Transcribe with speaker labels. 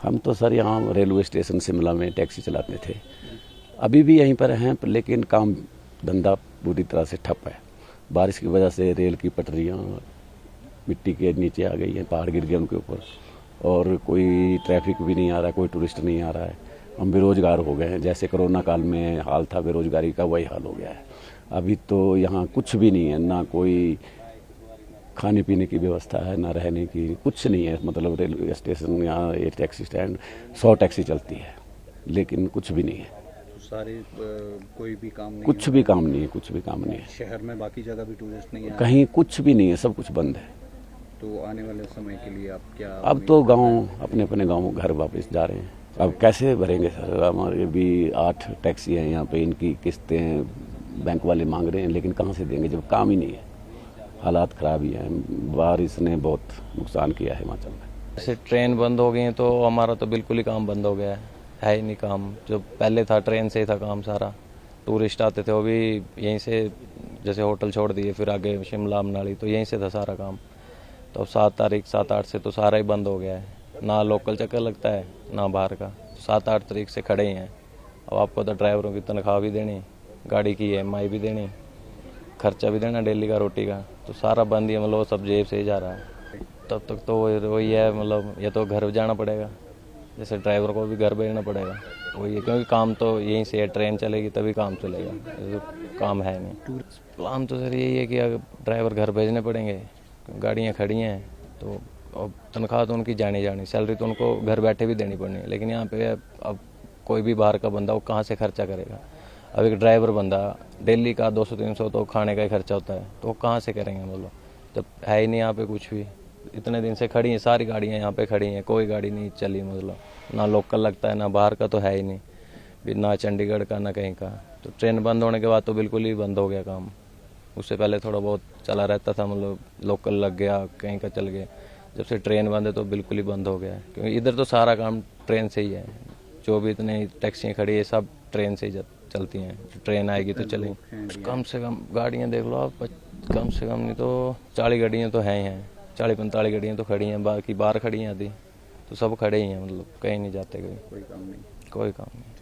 Speaker 1: हम तो सर यहाँ रेलवे स्टेशन शिमला में टैक्सी चलाते थे, अभी भी यहीं पर हैं, लेकिन काम धंधा पूरी तरह से ठप है। बारिश की वजह से रेल की पटरियाँ मिट्टी के नीचे आ गई हैं, पहाड़ गिर गए उनके ऊपर, और कोई ट्रैफिक भी नहीं आ रहा है, कोई टूरिस्ट नहीं आ रहा है। हम बेरोजगार हो गए हैं, जैसे कोरोना काल में हाल था बेरोजगारी का, वही हाल हो गया है। अभी तो यहाँ कुछ भी नहीं है, ना कोई खाने पीने की व्यवस्था है, ना रहने की, कुछ नहीं है। मतलब रेलवे स्टेशन यहाँ एक टैक्सी स्टैंड 100 टैक्सी चलती है, लेकिन कुछ भी नहीं है।
Speaker 2: तो सारे कोई भी काम नहीं,
Speaker 1: कुछ भी काम नहीं है, कुछ भी काम नहीं है।
Speaker 2: शहर में बाकी जगह भी टूरिस्ट नहीं है,
Speaker 1: कहीं कुछ भी नहीं है, सब कुछ बंद है।
Speaker 2: तो आने वाले समय के लिए आप क्या
Speaker 1: अब तो गांव अपने अपने गांव घर वापस जा रहे हैं। अब कैसे भरेंगे सर? हमारे भी 8 टैक्सी हैं यहाँ पे, इनकी किस्तें बैंक वाले मांग रहे हैं, लेकिन कहाँ से देंगे जब काम ही नहीं है। हालात ख़राब ही हैं, बारिश ने बहुत नुकसान किया है हिमाचल में।
Speaker 3: जैसे ट्रेन बंद हो गई है तो हमारा तो बिल्कुल ही काम बंद हो गया है ही नहीं काम। जो पहले था ट्रेन से ही था काम सारा, टूरिस्ट आते थे वो भी यहीं से, जैसे होटल छोड़ दिए फिर आगे शिमला मनाली तो यहीं से था सारा काम। तो अब 7 तारीख 7-8 से तो सारा ही बंद हो गया है, ना लोकल चक्कर लगता है ना बाहर का। 7-8 तारीख से खड़े ही हैं। अब आपको तो ड्राइवरों की तनख्वाह भी देनी, गाड़ी की EMI भी देनी, खर्चा भी देना डेली का रोटी का, तो सारा बंद ही है। मतलब सब जेब से ही जा रहा है। तब तक तो वही है, मतलब ये तो घर जाना पड़ेगा, जैसे ड्राइवर को भी घर भेजना पड़ेगा वही है, क्योंकि काम तो यहीं से है, ट्रेन चलेगी तभी काम चलेगा, ये तो काम है नहीं। प्लान तो सर यही है कि अगर ड्राइवर घर भेजने पड़ेंगे, गाड़ियाँ खड़ी हैं तो अब तनख्वाह तो उनकी जानी, सैलरी तो उनको घर बैठे भी देनी पड़नी है। लेकिन यहाँ पे अब कोई भी बाहर का बंदा वो कहाँ से खर्चा करेगा? अब एक ड्राइवर बंदा डेली का 200-300 तो खाने का ही खर्चा होता है, तो वो कहाँ से करेंगे? मतलब जब है ही नहीं यहाँ पे कुछ भी। इतने दिन से खड़ी हैं सारी गाड़ियाँ, यहाँ पे खड़ी हैं, कोई गाड़ी नहीं चली, मतलब ना लोकल लगता है ना बाहर का, तो है ही नहीं भी, ना चंडीगढ़ का ना कहीं का। तो ट्रेन बंद होने के बाद तो बिल्कुल ही बंद हो गया काम। उससे पहले थोड़ा बहुत चला रहता था, मतलब लोकल लग गया, कहीं का चल गया। जब से ट्रेन बंद है तो बिल्कुल ही बंद हो गया है, क्योंकि इधर तो सारा काम ट्रेन से ही है। जो भी इतने टैक्सियाँ खड़ी है सब ट्रेन से ही चलती हैं। ट्रेन आएगी तो चलेंगी। कम से कम गाड़ियाँ देख लो आप, कम से कम नहीं तो 40 गाड़ियाँ तो हैं ही हैं, 40-45 गाड़ियाँ तो खड़ी हैं, बाकी बाहर खड़ी हैं आधी, तो सब खड़े ही हैं, मतलब कहीं नहीं जाते, कोई काम नहीं।